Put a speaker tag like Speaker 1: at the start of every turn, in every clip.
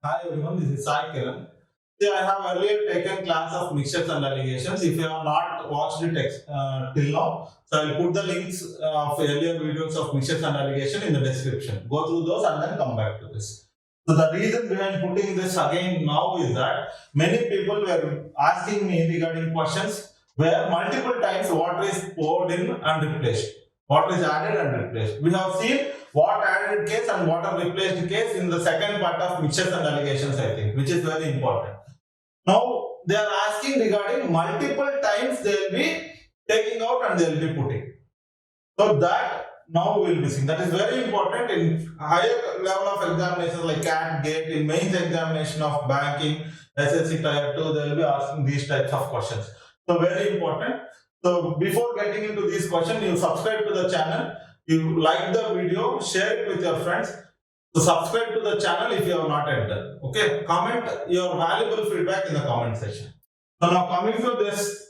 Speaker 1: Hi everyone, this is Sai Kiran. See, I have earlier taken class of mixtures and alligations. If you have not watched it till now, so I will put the links of earlier videos of mixtures and alligation in the description. Go through those and then come back to this. So the reason behind putting this again now is that many people were asking me regarding questions where multiple times water is poured in and replaced. Water is added and replaced. We have seen what added case and water replaced case in the second part of mixtures and alligations, I think, which is very important. Now they are asking regarding multiple times they will be taking out and they will be putting. So that now we will be seeing. That is very important in higher level of examinations like CAT, GATE, in mains examination of banking, SSC Tier 2, they will be asking these types of questions. So very important. So before getting into these questions, you subscribe to the channel, you like the video, share it with your friends. So subscribe to the channel if you have not yet done. Okay, comment your valuable feedback in the comment section. So now coming to this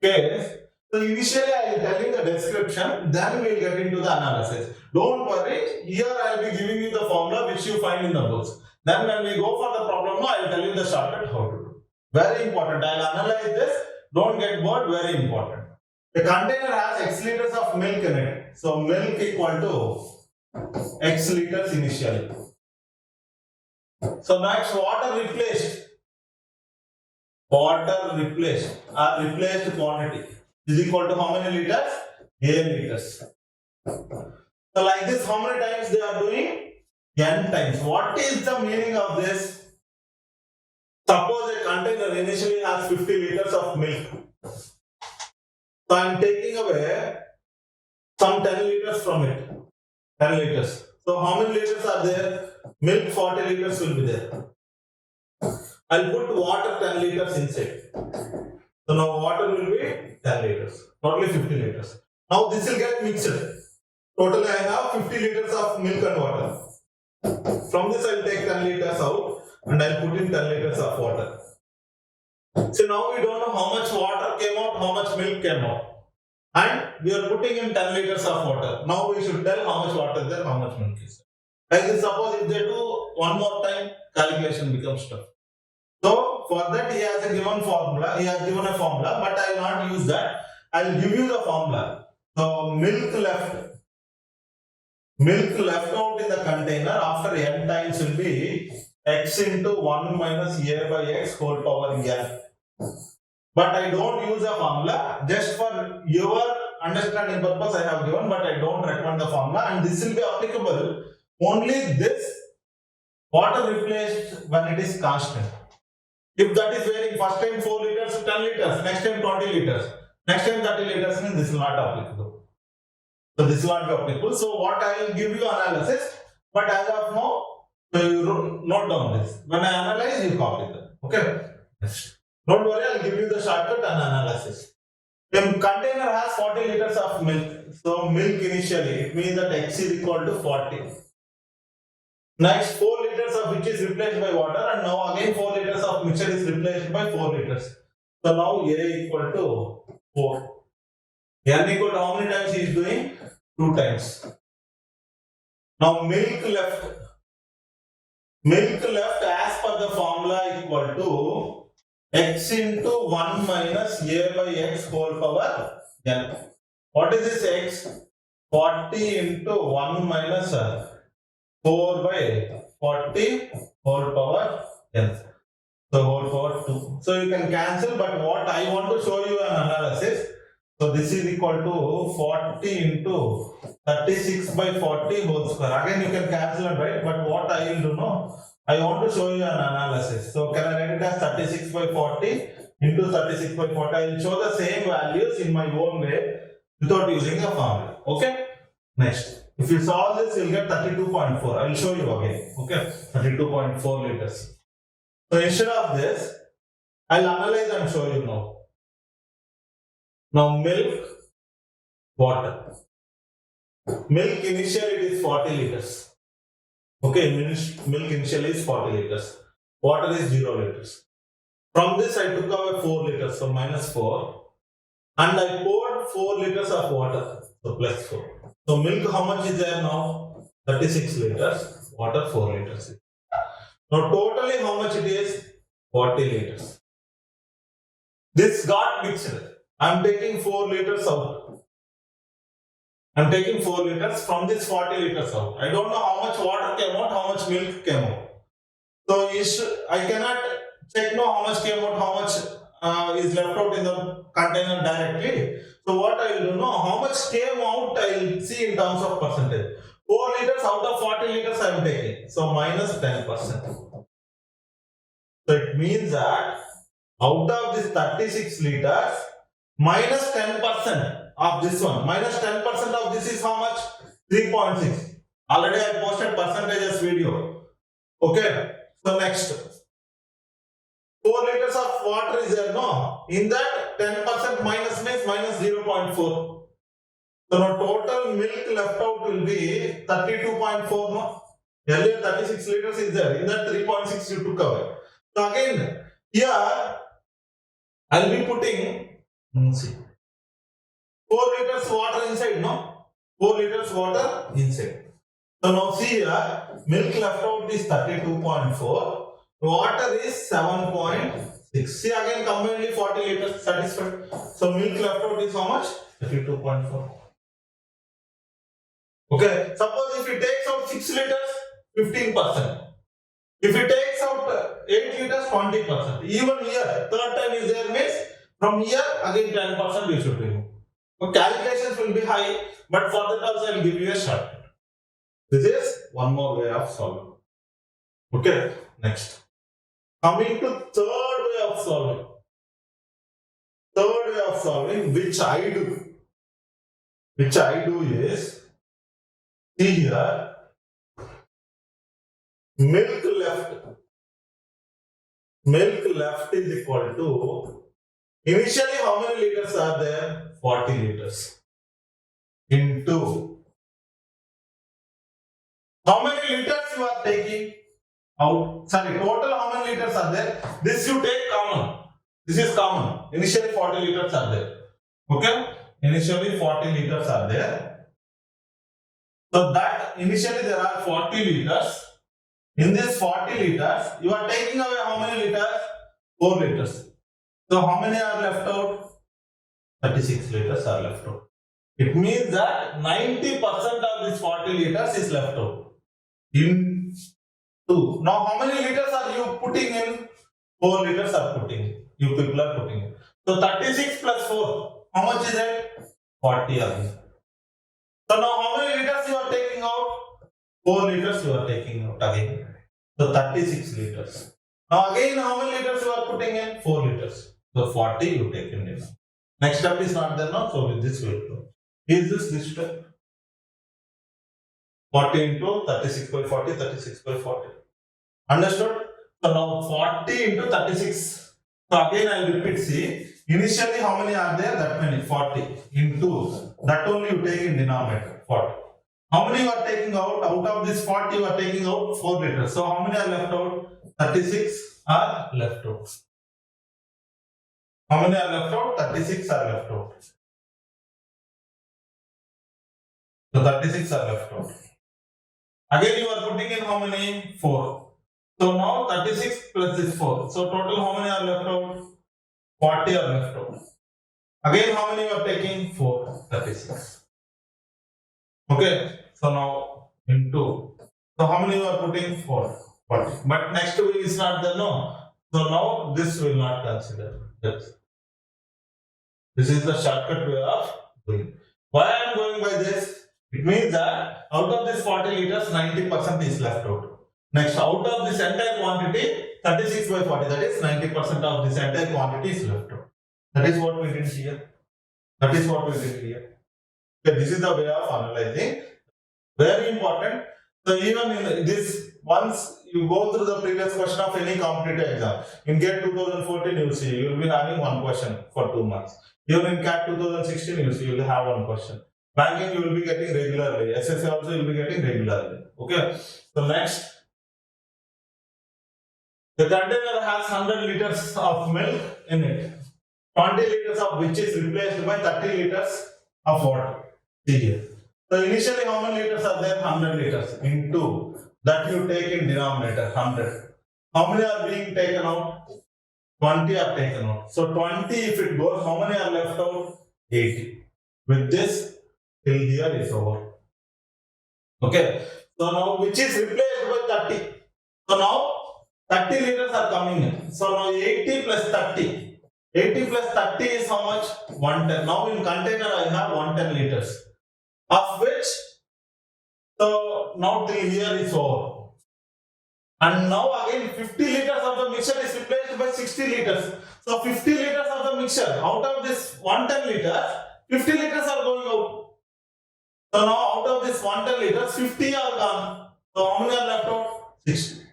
Speaker 1: case, so initially I will tell you the description, then we will get into the analysis. Don't worry, here I will be giving you the formula which you find in the books. Then when we go for the problem, I will tell you the shortcut how to do. Very important. I will analyze this. Don't get bored. Very important. The container has X liters of milk in it. So milk equal to X liters initially. So next, water replaced. Water replaced or replaced quantity is equal to how many liters? A liters. So like this, how many times they are doing? N times. What is the meaning of this? Suppose a container initially has 50 liters of milk. So I am taking away some 10 liters from it. 10 liters. So how many liters are there? Milk 40 liters will be there. I'll put water 10 liters inside. So now water will be 10 liters. Totally 50 liters. Now this will get mixed. Totally I have 50 liters of milk and water. From this I will take 10 liters out and I will put in 10 liters of water. So now we don't know how much water came out, how much milk came out. And we are putting in 10 liters of water. Now we should tell how much water is there, how much milk is there. Like this, suppose if they do one more time, calculation becomes tough. So for that he has a given formula, he has given a formula, but I will not use that. I will give you the formula. So milk left out in the container after n times will be x into 1 minus a by x whole power n. But I don't use a formula, just for your understanding purpose I have given, but I don't recommend the formula, and this will be applicable only this water replaced when it is constant. If that is varying, first time 4 liters, 10 liters, next time 20 liters, next time 30 liters, means this is not applicable. So this will not be applicable. So what I will give you analysis, but as of now, so you note down this. When I analyze, you copy them. Okay? Don't worry, I will give you the shortcut and analysis. The container has 40 liters of milk. So milk initially, it means that X is equal to 40. Next, 4 liters of which is replaced by water, and now again 4 liters of mixture is replaced by 4 liters. So now A equal to 4. N equal to how many times he is doing? 2 times. Now milk left as per the formula equal to x into 1 minus a by x whole power n. What is this x? 40 into 1 minus 4 by 40 whole power n. So whole power 2. So you can cancel, but what I want to show you an analysis. So this is equal to 40 into 36 by 40 whole square. Again you can cancel and write, but what I will do now, I want to show you an analysis. So can I write it as 36 by 40 into 36 by 40. I will show the same values in my own way without using a formula. Okay? Next. If you solve this, you will get 32.4. I will show you again. Okay? 32.4 liters. So instead of this, I will analyze and show you now. Now milk, water. Milk initially it is 40 liters. Okay, milk initially is 40 liters. Water is 0 liters. From this I took away 4 liters, so minus 4. And I poured 4 liters of water, so plus 4. So milk how much is there now? 36 liters. Water 4 liters. Now totally how much it is? 40 liters. This got mixed. I am taking 4 liters out. I am taking 4 liters from this 40 liters out. I don't know how much water came out, how much milk came out. So I cannot check now how much came out, how much is left out in the container directly. So what I will do now, how much came out I will see in terms of percentage. 4 liters out of 40 liters I am taking. So minus 10%. So it means that out of this 36 liters, minus 10% of this one. Minus 10% of this is how much? 3.6. Already I posted percentages video. Okay. So next. 4 liters of water is there, no? In that 10% minus means minus 0.4. So now total milk left out will be 32.4, no? Earlier 36 liters is there. In that 3.6 you took away. So again, here I'll be putting, see, 4 liters water inside, no? 4 liters water inside. So now see here, milk left out is 32.4, water is 7.6. See again combinedly 40 liters satisfied. So milk left out is how much? 32.4. Okay, suppose if it takes out 6 liters, 15%. If it takes out 8 liters, 20%. Even here, third time is there means from here again 10% we should remove. So calculations will be high, but for that also I will give you a shortcut. This is one more way of solving. Okay, next. Coming to third way of solving. Third way of solving, which I do. Is, see here, milk left is equal to, initially how many liters are there? 40 liters. Into, how many liters you are taking out? Sorry, total how many liters are there? This you take common. This is common. Initially 40 liters are there. Okay? Initially 40 liters are there. So that initially there are 40 liters. In this 40 liters, you are taking away how many liters? 4 liters. So how many are left out? 36 liters are left out. It means that 90% of this 40 liters is left out. In 2. Now how many liters are you putting in? 4 liters are putting in. You people are putting in. So 36 plus 4. How much is it? 40 again. So now how many liters you are taking out? 4 liters you are taking out again. So 36 liters. Now again how many liters you are putting in? 4 liters. So 40 you take in. Next step is not there now. So with this we will go. Is this step? 40 into 36 by 40, 36 by 40. Understood? So now 40 into 36. So again I will repeat, see. Initially how many are there? That many, 40 into, that only you take in denominator, 40. How many you are taking out? Out of this 40 you are taking out 4 liters. So how many are left out? 36 are left out. How many are left out? 36 are left out. So 36 are left out. Again you are putting in how many? 4. So now 36 plus this 4. So total how many are left out? 40 are left out. Again how many you are taking? 4. 36. Okay. So now into. So how many you are putting? 4. 40. But next way is not there, no. So now this will not consider. This is the shortcut way of doing. Why I am going by this? It means that out of this 40 liters, 90% is left out. Next, out of this entire quantity, 36 by 40, that is 90% of this entire quantity is left out. That is what we did here. That is what we did here. Okay, this is the way of analyzing. Very important. So even in this, once you go through the previous question of any competitive exam, in GATE 2014 you see, you will be having one question for 2 months. Even in CAT 2016 you see, you will have one question. Banking you will be getting regularly. SSA also you will be getting regularly. Okay. So next, the container has 100 liters of milk in it. 20 liters of which is replaced by 30 liters of water. See here. So initially how many liters are there? 100 liters into that you take in denominator 100. How many are being taken out? 20 are taken out. So 20 if it goes, how many are left out? 80. With this, till here is over. Okay. So now which is replaced by 30. So now 30 liters are coming in. So now 80 plus 30. 80 plus 30 is how much? 110. Now in container I have 110 liters. Of which, so now till here is over. And now again 50 liters of the mixture is replaced by 60 liters. So 50 liters of the mixture, out of this 110 liters, 50 liters are going out. So now out of this 110 liters, 50 are gone. So how many are left out? 60.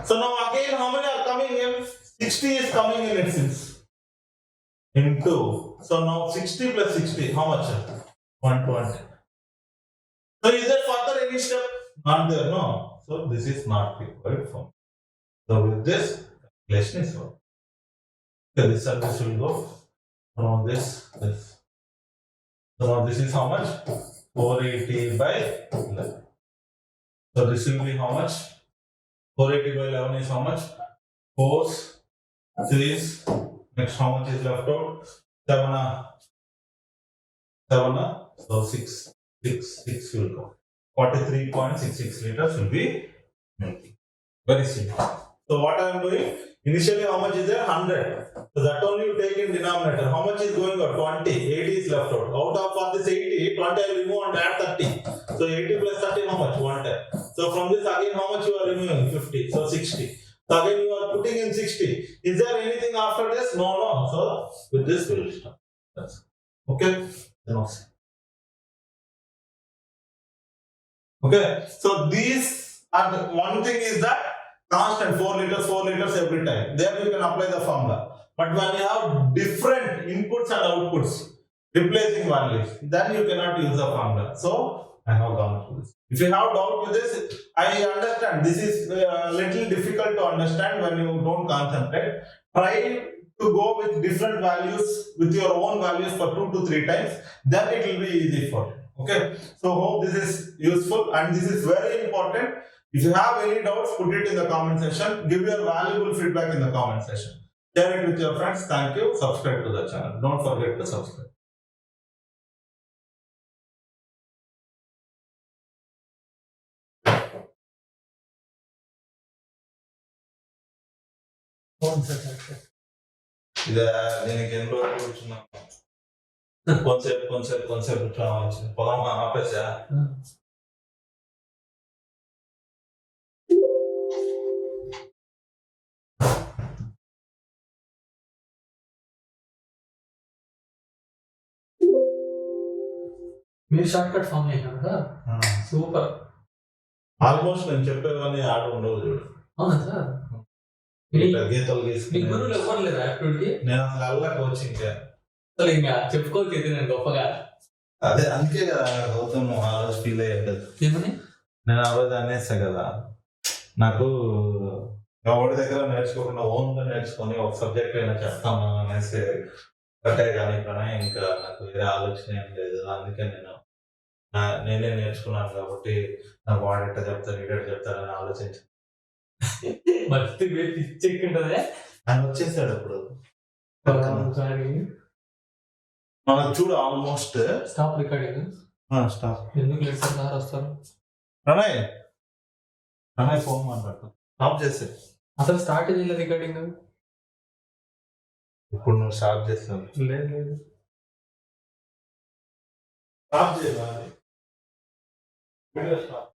Speaker 1: So now again how many are coming in? 60 is coming in it since. Into. So now 60 plus 60, how much? 120. So is there further any step? Not there, no. So this is not required for me. So with this, calculation is over. Okay, this and this will go. Now this. So now this is how much? 480 by 11. So this will be how much? 480 by 11 is how much? 4s, 3s. Next, how much is left out? 7. So 6 will go. 43.66 liters will be milking. Very simple. So what I am doing? Initially, how much is there? 100. So that only you take in denominator. How much is going out? 20. 80 is left out. Out of for this 80, 20 I will remove and add 30. So 80 plus 30, how much? 110. So from this again, how much you are removing? 50. So 60. So again you are putting in 60. Is there anything after this? No. So with this we will start. That's okay. Okay. So these are the one thing is that constant 4 liters every time. There you can apply the formula. But when you have different inputs and outputs, replacing values, then you cannot use the formula. So I have gone through this. If you have doubt with this, I understand this is a little difficult to understand when you don't concentrate. Try to go with different values, with your own values for 2 to 3 times, then it will be easy for you. Okay. So hope this is useful and this is very important. If you have any doubts, put it in the comment section. Give your valuable feedback in the comment section. Share it with your friends. Thank you. Subscribe to the channel. Don't forget to subscribe. దీనికి ఎన్ని రోజులు కూర్చున్నాం కొంచెంసేపు పొలం ఆపేసా
Speaker 2: మీరు short cut form చేశారు sir super
Speaker 1: almost నేను చెప్పేవన్నీ ఆడ ఉండవు చూడు
Speaker 2: అవునా సార్
Speaker 1: గీతలు
Speaker 2: మీకు గురువులు ఎవరు లేదా యాప్టిట్యూడ్కి
Speaker 1: నేను అసలు వెళ్ళా కోచింగ్
Speaker 2: అసలు ఇంకా చెప్పుకోవచ్చు నేను గొప్పగా
Speaker 1: అదే అందుకే కదా గౌతమ్ ఆ రోజు ఫీల్ అయ్యాడు
Speaker 2: ఏమని
Speaker 1: నేను ఆ రోజు అనేసా కదా నాకు ఎవరి దగ్గర నేర్చుకోకుండా ఓన్గా నేర్చుకొని ఒక సబ్జెక్ట్ అయినా చెప్తాను అనేసి కట్టే కానీ ఇంకా నాకు వేరే ఆలోచన ఏం లేదు అందుకే నేనే నేర్చుకున్నాను కాబట్టి నాకు వాడెట్ట చెప్తాను ఇడెట్ట చెప్తానని ఆలోచించాను
Speaker 2: మస్తు పిచ్చెక్కుంటదే
Speaker 1: ఆయన వచ్చేసాడు అప్పుడు మనకు చూడు ఆల్మోస్ట్
Speaker 2: స్టాప్ రికార్డింగ్
Speaker 1: స్టాప్
Speaker 2: ఎందుకు లేదు సార్ వస్తారు
Speaker 1: ప్రణయ్ ఫోన్ మాట్లాడతాం స్టాప్ చేసే
Speaker 2: అసలు స్టార్ట్ చేయలేదు రికార్డింగ్
Speaker 1: ఇప్పుడు నువ్వు స్టాప్ చేస్తున్నావు
Speaker 2: లేదు
Speaker 1: స్టాప్ చేయాలి వీడియో స్టాప్